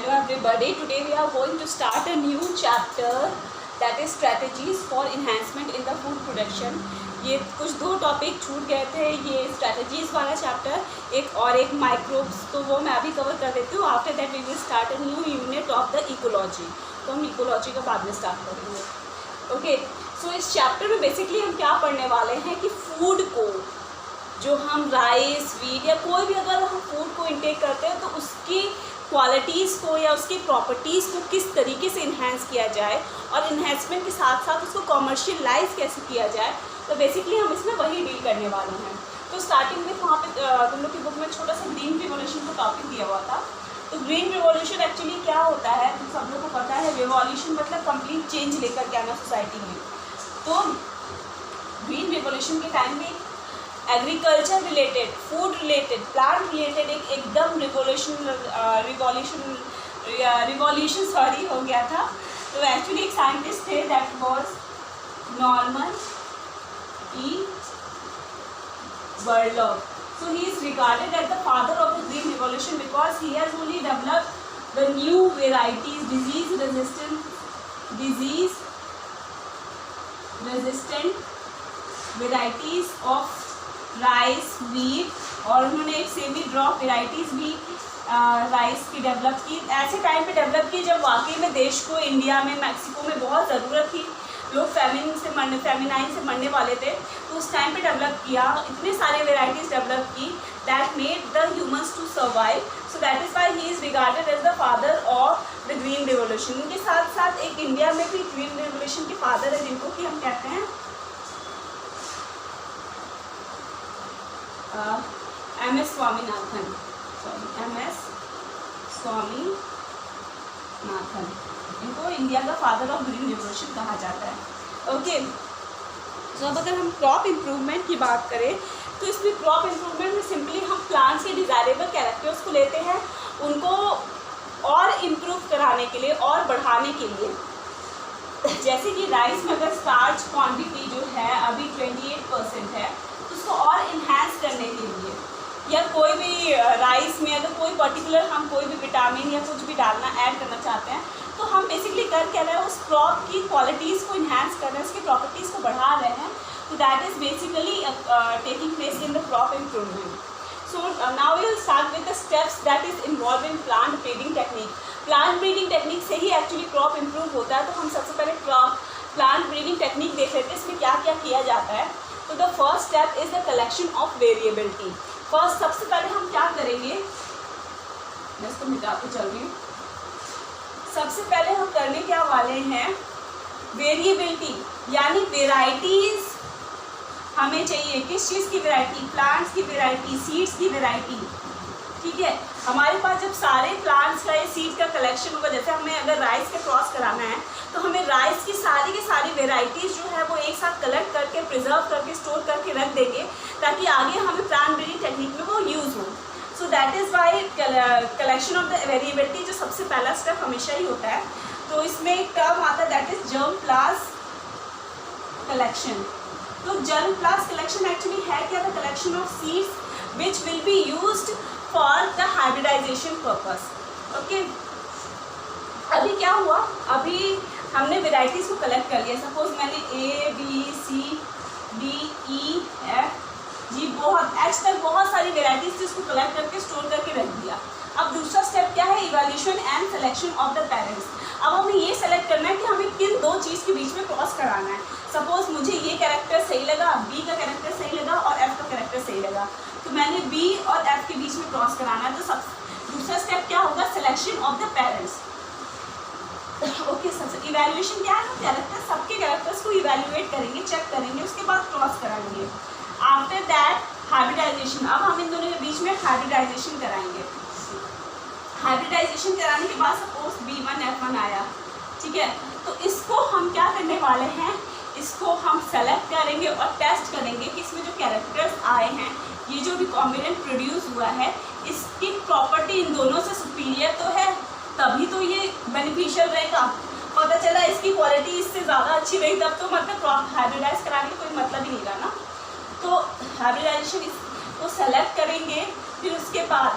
Hello everybody, today we are going to start a new chapter that is strategies for enhancement in the food production. ये कुछ दो topic छूट गए थे, ये स्ट्रैटेजीज़ वाला चैप्टर एक माइक्रोब्स, तो वो मैं अभी कवर कर देती हूँ. After that we will start a new unit of the ecology. तो हम इकोलॉजी का बाद में स्टार्ट करेंगे. ओके, सो इस चैप्टर में बेसिकली हम क्या पढ़ने वाले हैं कि फूड को, जो हम राइस वीट या कोई भी अगर हम फूड को इंटेक करते हैं तो उसकी क्वालिटीज़ को या उसकी प्रॉपर्टीज़ को किस तरीके से इन्हेंस किया जाए और इन्हेंसमेंट के साथ साथ उसको कॉमर्शियलाइज कैसे किया जाए. तो बेसिकली हम इसमें वही डील करने वाले हैं. तो स्टार्टिंग में वहाँ पे तुम लोग की बुक में छोटा सा ग्रीन रिवॉल्यूशन का टॉपिक दिया हुआ था. तो ग्रीन रिवॉल्यूशन एक्चुअली क्या होता है, तुम सब लोग को पता है. रिवॉल्यूशन मतलब कंप्लीट चेंज लेकर के आना सोसाइटी में. तो ग्रीन रिवॉल्यूशन के टाइम में agriculture related, food related, plant related एकदम रिवॉल्यूशन हो गया था. तो एक्चुअली एक साइंटिस्ट थे, that was Norman E Borlaug. So he is regarded as the father of the green revolution because he has only developed the new varieties, disease resistant varieties of rice wheat, और उन्होंने एक semi drop varieties भी rice की develop की. ऐसे time पे develop की जब वाकई में देश को, इंडिया में, मैक्सिको में बहुत ज़रूरत थी. लोग फेमिनाइन से मरने वाले थे. तो उस टाइम पे डेवलप किया, इतने सारे वेराइटीज़ डेवलप की that made the humans to survive. So that is why he is regarded as the father of the green revolution. इनके साथ साथ एक इंडिया में भी ग्रीन रिवोल्यूशन के फादर है जिनको कि हम कहते हैं एम.एस. स्वामीनाथन. एम.एस. स्वामीनाथन, इनको इंडिया का फादर ऑफ ग्रीन रिवोल्यूशन कहा जाता है. ओके, तो अब अगर हम क्रॉप इम्प्रूवमेंट की बात करें तो इसमें क्रॉप इम्प्रूवमेंट में सिंपली हम प्लांट्स के डिज़ायरेबल कैरेक्टर्स को लेते हैं, उनको और इम्प्रूव कराने के लिए और बढ़ाने के लिए. जैसे कि राइस में अगर स्टार्च क्वांटिटी जो है अभी 28% है, उसको और इन्हांस करने के लिए, या कोई भी राइस में अगर कोई पर्टिकुलर हम कोई भी विटामिन या कुछ भी डालना ऐड करना चाहते हैं, तो हम बेसिकली कर क्या रहे हैं, उस क्रॉप की क्वालिटीज़ को इन्हांस कर रहे हैं, उसकी प्रॉपर्टीज़ को बढ़ा रहे हैं. तो that is basically taking place in the crop improvement. So now we will start with the steps that is involve in plant breeding technique. Plant breeding technique से ही एक्चुअली क्रॉप इम्प्रूव होता है. तो हम सबसे पहले प्लांट ब्रीडिंग टेक्निक देख लेते हैं, इसमें क्या क्या किया जाता है. तो the first step is the collection of variability. First सबसे पहले हम क्या करेंगे, मैं इसको मिटाते चल रही हूँ. सबसे पहले हम करने क्या वाले हैं, वेरिएबिलिटी यानी वेराइटीज़ हमें चाहिए. किस चीज़ की वेराइटी, प्लांट्स की वेराइटी, सीड्स की वेराइटी. ठीक है, हमारे पास जब सारे प्लांट्स का या सीड का कलेक्शन होगा, जैसे हमें अगर राइस का क्रॉस कराना है तो हमें राइस की सारी वेराइटीज़ जो है वो एक साथ कलेक्ट करके, प्रिजर्व करके, स्टोर करके रख देंगे ताकि आगे हमें प्लांट ब्रीडिंग टेक्निक में वो यूज़ हो. सो that is Y collection of the variability जो सबसे पहला स्टेप हमेशा ही होता है. तो इसमें एक टर्म आता है that is germplasm collection. तो जर्म प्लास कलेक्शन एक्चुअली है क्या, the collection of seeds which will be used for the hybridization purpose. Okay, अभी क्या हुआ, अभी हमने वेराइटीज़ को कलेक्ट कर लिया. सपोज मैंने A B C D E F G बहुत H तक बहुत सारी वेराइटीज़ थी, उसको कलेक्ट करके स्टोर करके रख दिया. अब दूसरा स्टेप क्या है, evaluation and selection of the parents. अब हमें ये सेलेक्ट करना है कि हमें किन दो चीज़ के बीच में क्रॉस कराना है. सपोज मुझे ये कैरेक्टर सही लगा, B का कैरेक्टर सही लगा और F का कैरेक्टर सही लगा, तो मैंने B और F के बीच में क्रॉस कराना है. तो दूसरा स्टेप क्या होगा, selection of the parents. Okay, सबसे इवैल्यूएशन क्या है, हम कैरेक्टर, सबके कैरेक्टर्स को इवैल्यूएट करेंगे, चेक करेंगे, उसके बाद क्रॉस कराएंगे. After that hybridization. अब हम इन दोनों के बीच में हाइब्रिडाइजेशन कराएंगे. हाइब्रिडाइजेशन कराने के बाद सपोज B1 F1 आया, ठीक है, तो इसको हम क्या करने वाले हैं, इसको हम सेलेक्ट करेंगे और टेस्ट करेंगे कि इसमें जो कैरेक्टर्स आए हैं, ये जो रिकॉम्बिनेंट प्रोड्यूस हुआ है, इसकी प्रॉपर्टी इन दोनों से सुपीरियर तो है, तभी तो ये बेनिफिशियल रहेगा. पता चला इसकी क्वालिटी इससे ज़्यादा अच्छी रही, तब तो मतलब क्रॉप हाइब्रिडाइज कराने का कोई मतलब ही नहीं रहा ना. तो हाइब्रिडाइजेशन को सेलेक्ट करेंगे, फिर उसके बाद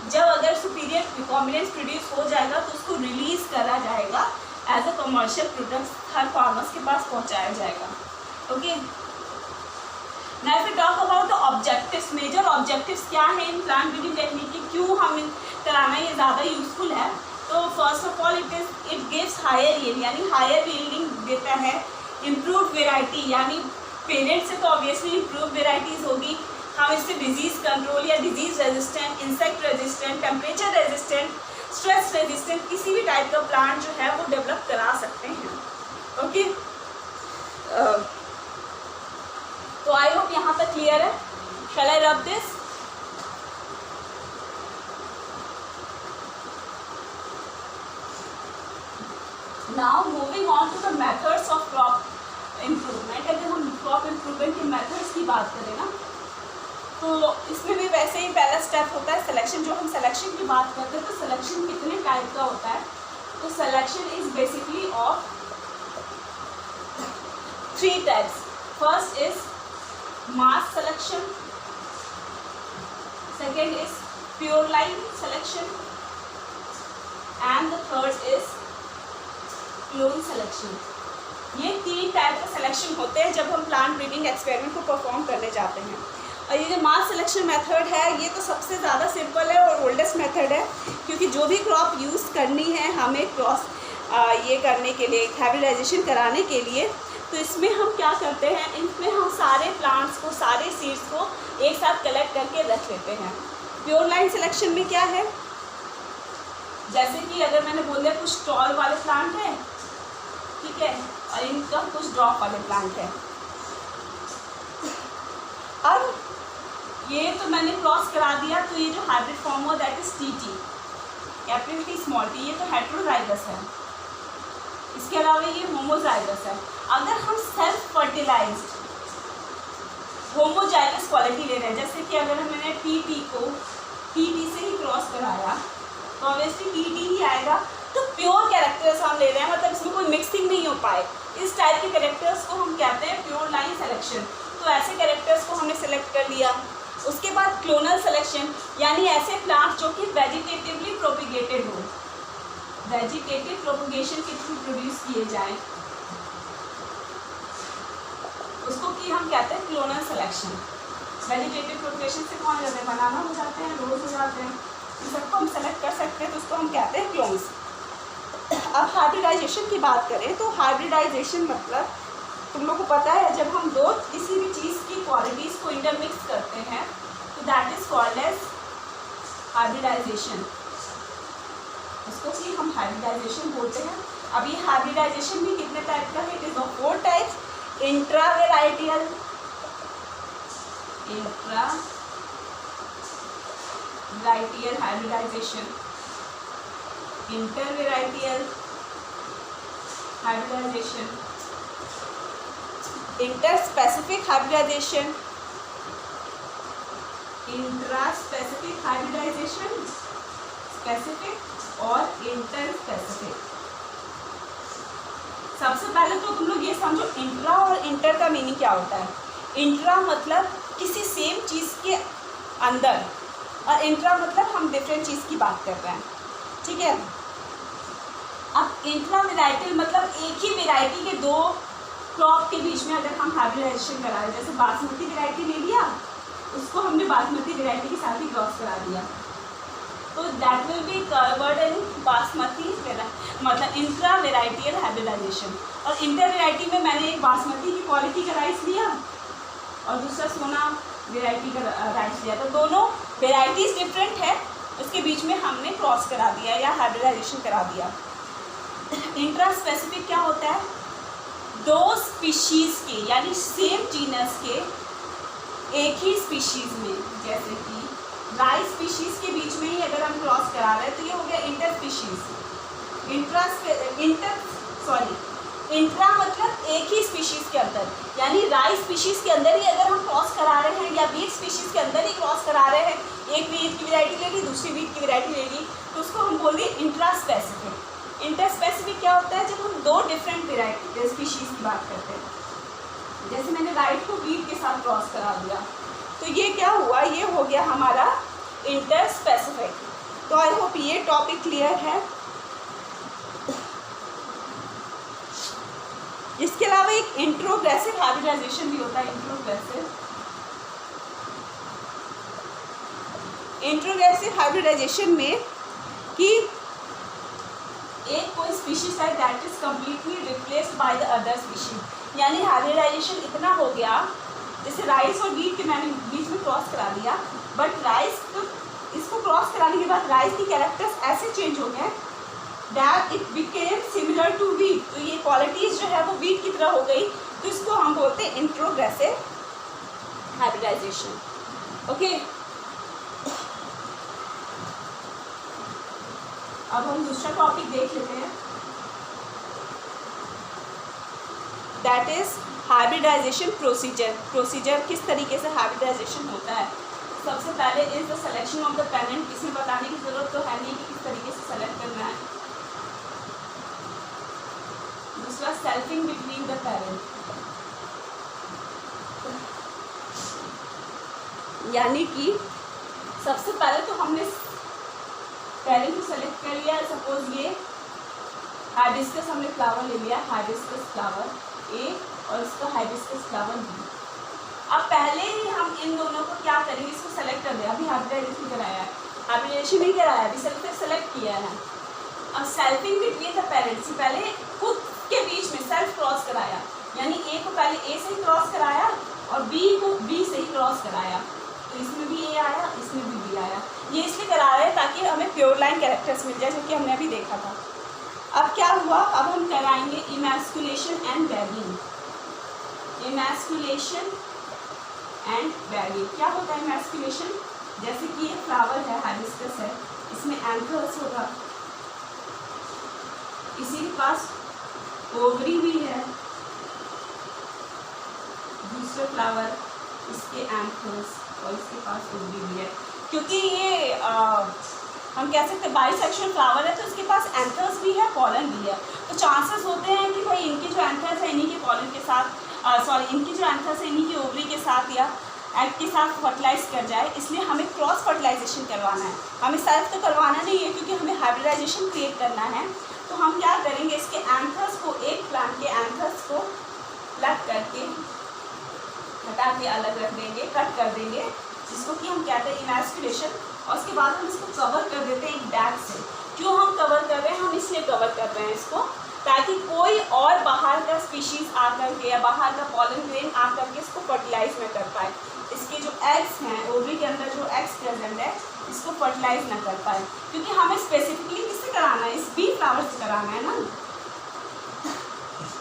जब अगर सुपीरियर रिकॉम्बिनेंस प्रोड्यूस हो जाएगा तो उसको रिलीज करा जाएगा, एज अ कमर्शियल प्रोडक्ट हर फार्मर्स के पास पहुंचाया जाएगा। Okay, now if we talk about the objectives, major objectives क्या है इन प्लांट ब्रीडिंग टेक्निक की, क्यों हम कराना ये ज़्यादा यूजफुल है। तो first of all it gives higher yield, यानी हायर यील्डिंग देता है। इम्प्रूव वेराइटी, यानी पेरेंट से तो ऑब्वियसली इम्प्रूव वेराइटीज़ होगी, हम इससे डिजीज़ कंट्रोल या disease resistant, insect resistant, temperature resistant, stress resistant किसी भी टाइप का प्लांट जो है वो डेवलप करा सकते हैं। ओके, तो आई होप यहाँ तक क्लियर है। Shall I rub this? Now moving on to the methods of crop improvement. अगर हम क्रॉप इम्प्रूवमेंट के मेथड्स की बात करें ना, तो इसमें भी वैसे ही पहला स्टेप होता है सिलेक्शन। जो हम सिलेक्शन की बात करते हैं तो सिलेक्शन कितने टाइप का होता है, तो selection is basically of 3 types. First is mass selection, second is pure line selection, and the third is clone selection. ये 3 टाइप का सिलेक्शन होते हैं जब हम प्लांट ब्रीडिंग एक्सपेरिमेंट को परफॉर्म करने जाते हैं। और ये जो मास सिलेक्शन मेथड है ये तो सबसे ज़्यादा सिंपल है और ओल्डेस्ट मेथड है, क्योंकि जो भी क्रॉप यूज़ करनी है हमें क्रॉस ये करने के लिए, हाइब्रिडाइजेशन कराने के लिए, तो इसमें हम क्या करते हैं, इनमें हम सारे प्लांट्स को, सारे सीड्स को एक साथ कलेक्ट करके रख लेते हैं। प्योर लाइन सिलेक्शन में क्या है, जैसे कि अगर मैंने बोल दिया कुछ स्टॉल वाले प्लांट है, ठीक है, और इनका कुछ ड्रॉप वाले प्लांट है। अब ये तो मैंने क्रॉस करा दिया, तो ये जो हाइब्रिड फॉर्म हुआ that is TT, capital T small T, ये तो हेटेरोजाइगस है। इसके अलावा ये होमोजाइगस है। अगर हम सेल्फ फर्टिलाइज्ड होमोजाइगस क्वालिटी ले रहे हैं, जैसे कि अगर मैंने टीटी को टीटी से ही क्रॉस कराया तो ऑब्वियसली टीटी ही आएगा। तो प्योर कैरेक्टर्स हम ले रहे हैं, मतलब इसमें कोई मिक्सिंग नहीं हो पाए, इस टाइप के कैरेक्टर्स को हम कहते हैं प्योर लाइन सिलेक्शन। तो ऐसे कैरेक्टर्स को हमने सेलेक्ट कर लिया। उसके बाद क्लोनल सिलेक्शन, यानी ऐसे प्लांट जो कि वेजिटेटिवली प्रोपिगेटेड हो, वेजिटेटिव प्रोपिगेशन के थ्रू प्रोड्यूस किए जाएं, उसको कि हम कहते हैं क्लोनल सिलेक्शन। वेजिटेटिव प्रोपिगेशन से कौन जाते हैं, बनाना हो जाते हैं, रोज हो जाते हैं, इन सबको हम सेलेक्ट कर सकते हैं, तो उसको हम कहते हैं क्लोन्स। अब हाइब्रिडाइजेशन की बात करें तो हाइब्रिडाइजेशन मतलब तुम लोग को पता है, जब हम दो किसी भी चीज़ की क्वालिटीज़ को इंटरमिक्स करते हैं तो that is called as hybridization. इसको भी हम हाइब्रिडाइजेशन बोलते हैं। अब ये हाइब्रिडाइजेशन भी कितने टाइप का है, it is of 4 types. Intravarietal, intravarietal hybridization, intervarietal hybridization, interspecific hybridization, intraspecific hybridization, specific और इंटरस्पेसिफिक। सबसे पहले तो तुम लोग ये समझो इंट्रा और इंटर का मीनिंग क्या होता है। इंट्रा मतलब किसी सेम चीज़ के अंदर, और इंट्रा मतलब हम डिफरेंट चीज़ की बात कर रहे हैं, ठीक है। अब इंट्रा वेराइटी मतलब एक ही वेराइटी के 2 क्रॉप के बीच में अगर हम हाइब्रिडाइजेशन करा रहे, जैसे बासमती वेराइटी ले लिया, उसको हमने बासमती वेराइटी के साथ ही क्रॉस करा दिया, तो that will be covered in basmati मतलब इंट्रा वेराइटियल हाइब्रिडाइजेशन। और इंटर वेराइटी में मैंने एक बासमती की क्वालिटी का राइस लिया और दूसरा सोना वेराइटी का राइस लिया, तो दोनों वेराइटीज़ डिफरेंट है, उसके बीच में हमने क्रॉस करा दिया या हाइब्रिडाइजेशन करा दिया। इंट्रा स्पेसिफिक क्या होता है, 2 स्पीशीज़ के यानी सेम जीनस के एक ही स्पीशीज़ में, जैसे कि राइस स्पीशीज़ के बीच में ही अगर हम क्रॉस करा रहे हैं तो ये हो गया इंटर स्पीशीज़। इंट्रा मतलब एक ही स्पीशीज़ के अंदर, यानी राइस स्पीशीज़ के अंदर ही अगर हम क्रॉस करा रहे हैं या वीट स्पीशीज़ के अंदर ही क्रॉस करा रहे हैं, एक वीट की वैरायटी ले ली, दूसरी वीट की वैरायटी ले ली, तो उसको हम बोल दिए इंट्रा स्पेसिफिक। इंटर स्पेसिफिक क्या होता है, जब हम 2 डिफरेंट वेराइटी स्पीशीज़ की बात करते हैं, जैसे मैंने राइट को वीट के साथ क्रॉस करा दिया, तो ये क्या हुआ, ये हो गया हमारा इंटर स्पेसिफिक। तो आई होप ये टॉपिक क्लियर है। इसके अलावा एक इंट्रोग्रेसिव हाइब्रिडाइजेशन भी होता है। इंट्रोग्रेसिव हाइब्रिडाइजेशन में कि एक कोई स्पीशीज है that is completely replaced by the other species, यानी हाइब्रिडाइजेशन इतना हो गया, जैसे राइस और वीट के मैंने बीच में क्रॉस करा दिया, बट राइस तो इसको क्रॉस कराने के बाद राइस की कैरेक्टर्स ऐसे चेंज हो गए that it became similar to wheat, तो ये क्वालिटीज़ जो है वो वीट की तरह हो गई, तो इसको हम बोलते हैं इंट्रोग्रेसिव हाइब्रिडाइजेशन। ओके, अब हम दूसरा टॉपिक देख लेते हैं, that is hybridization procedure. Procedure किस तरीके से हाइब्रिडाइजेशन होता है। सबसे पहले is the selection of the parent, इसमें बताने की जरूरत तो है नहीं कि किस तरीके से सेलेक्ट करना है। दूसरा सेल्फिंग बिटवीन द पेरेंट, यानी कि सबसे पहले तो हमने पेरेंट को सेलेक्ट कर लिया। सपोज ये हाइबिस्कस हमने फ्लावर ले लिया, हाइबिस्कस फ्लावर ए और इसका हाइबिस्कस फ्लावर बी। अब पहले ही हम इन दोनों को क्या करेंगे, इसको सेलेक्ट कर दिया, अभी हाइब्रिडाइजेशन कराया है, हाइब्रिडाइजेशन नहीं कराया, अभी सिर्फ सेलेक्ट किया है। अब सेल्फिंग बिटवीन द पेरेंट्स, पहले खुद के बीच में सेल्फ क्रॉस कराया, यानी ए को पहले ए से ही क्रॉस कराया और बी को बी से ही क्रॉस कराया, तो इसमें भी ए आया, इसमें भी बी आया। ये इसलिए करा रहे हैं ताकि हमें प्योर लाइन कैरेक्टर्स मिल जाए, जो कि हमने अभी देखा था। अब क्या हुआ, अब हम कराएंगे emasculation and bagging. Emasculation and bagging क्या होता है इमैस्कुलेशन, जैसे कि ये फ्लावर है, हाइबिस्कस है, इसमें एंथर्स होगा, इसी के पास ओवरी भी है, दूसरे फ्लावर इसके एंथर्स और इसके पास ओवरी भी है। क्योंकि ये हम कह सकते हैं बाइसेक्शुअल फ्लावर है, तो इसके पास एंथर्स भी है, पॉलन भी है, तो चांसेस होते हैं कि भाई इनके जो एंथर्स है इन्हीं के पॉलन के साथ, इनकी जो एंथर्स है इन्हीं की ओवरी के साथ या एग के साथ फर्टिलाइज कर जाए, इसलिए हमें क्रॉस फर्टिलाइजेशन करवाना है। हमें सेल्फ तो करवाना नहीं है, क्योंकि हमें हाइब्रिडाइजेशन क्रिएट करना है। तो हम क्या करेंगे, इसके एंथर्स को, एक प्लांट के एंथर्स को प्लग करके हटा के अलग रख देंगे, कट कर देंगे, जिसको कि हम कहते हैं इमैस्कुलेशन, और उसके बाद हम इसको कवर कर देते हैं एक बैग से। क्यों हम कवर कर रहे हैं, हम इसलिए कवर कर रहे हैं इसको, ताकि कोई और बाहर का स्पीशीज़ आकर के या बाहर का पॉलन ग्रेन आकर के इसको फर्टिलाइज न कर पाए, इसके जो एग्स हैं, ओवरी के अंदर जो एग्स प्रेजेंट है, इसको फर्टिलाइज ना कर पाए, क्योंकि हमें स्पेसिफिकली किससे कराना है, इस बी फ्लावर से कराना है ना।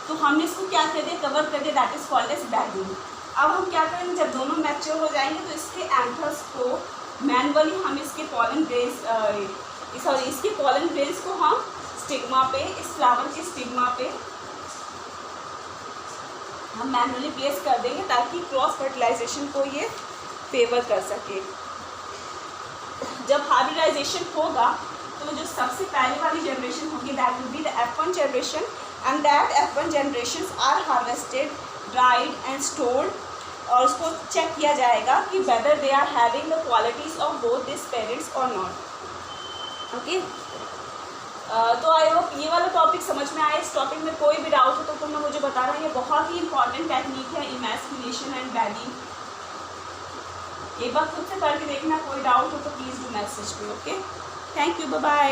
तो हमने इसको क्या कर दिया, कवर कर दिया, that is called as bagging. अब हम क्या करेंगे, जब दोनों मैच्योर हो जाएंगे तो इसके एंथर्स को मैनुअली हम इसके पॉलन ग्रेन्स इसके पॉलन ग्रेन्स को हम स्टिग्मा पे, इस फ्लावर के स्टिग्मा पे हम मैनुअली प्लेस कर देंगे, ताकि क्रॉस फर्टिलाइजेशन को ये फेवर कर सके। जब हाइब्रिडाइजेशन होगा तो जो सबसे पहले वाली जनरेशन होगी that will be the F1 generation, and that F1 generations are harvested, dried and stored, और उसको चेक किया जाएगा कि whether they are having the qualities of both this parents और नॉट। ओके, तो आई होप ये वाला टॉपिक समझ में आया। इस टॉपिक में कोई भी डाउट हो तो मैं मुझे बता रहा हूँ, ये बहुत ही इंपॉर्टेंट टेक्निक है, इमैस्कुलेशन एंड बैगिंग। एक बार खुद से करके देखना, कोई डाउट हो तो please do message me. Okay, thank you, bye bye.